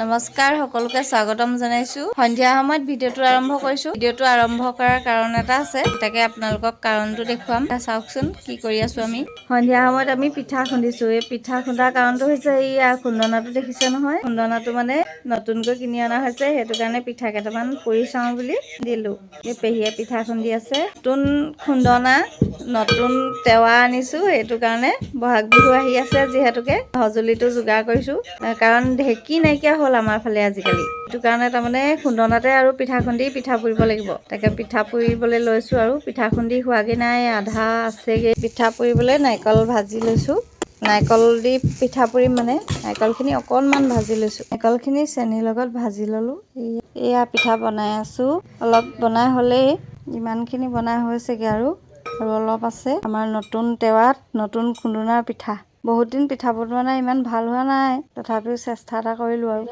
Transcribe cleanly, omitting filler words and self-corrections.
নমস্কাৰ সকলোকে স্বাগতম জনাইছো। সন্ধিয়া সময়ত ভিডিঅ'টো আৰম্ভ কৰিছো। ভিডিঅ'টো আৰম্ভ কৰাৰ কাৰণ এটা আছে, তাকে আপোনালোকক কাৰণটো দেখুৱাম। চাওকচোন কি কৰি আছো আমি। সন্ধিয়া সময়ত আমি পিঠা খুন্দিছো। এই পিঠা খুন্দাৰ কাৰণটো হৈছে এইয়া খুন্দনাটো দেখিছে নহয়। খুন্দনাটো মানে নতুনকৈ কিনি অনা হৈছে, সেইটো কাৰণে পিঠা কেইটামান পুৰি চাওঁ বুলি দিলো। এই পেহীয়ে পিঠা খুন্দি আছে। নতুন খুন্দনা, নতুন টেৱা আনিছো, সেইটো কাৰণে বহাগ বিহু আহি আছে যিহেতুকে সঁজুলিটো যোগাৰ কৰিছো। কাৰণ ঢেঁকী নাইকিয়া হ'ল আমাৰ ফালে আজিকালি, সেইটো কাৰণে তাৰমানে খুন্দনাতে আৰু পিঠা খুন্দি পিঠা পুৰিব লাগিব। তাকে পিঠা পুৰিবলৈ লৈছো আৰু পিঠা খুন্দি হোৱাগে নাই, আধা আছেগে। পিঠা পুৰিবলৈ নাৰিকল ভাজি লৈছো। নাৰিকল দি পিঠা পুৰিম মানে নাৰিকলখিনি অকণমান ভাজি লৈছো। নাৰিকলখিনি চেনিৰ লগত ভাজি ললো। এয়া পিঠা বনাই আছো। অলপ বনাই হ'লেই, ইমানখিনি বনাই হৈছেগে আৰু অলপ আছে। আমাৰ নতুন টেৱাত নতুন খুন্দনাৰ পিঠা। বহুত দিন পিঠা বনোৱা নাই, ইমান ভাল হোৱা নাই, তথাপিও চেষ্টা এটা কৰিলো আৰু।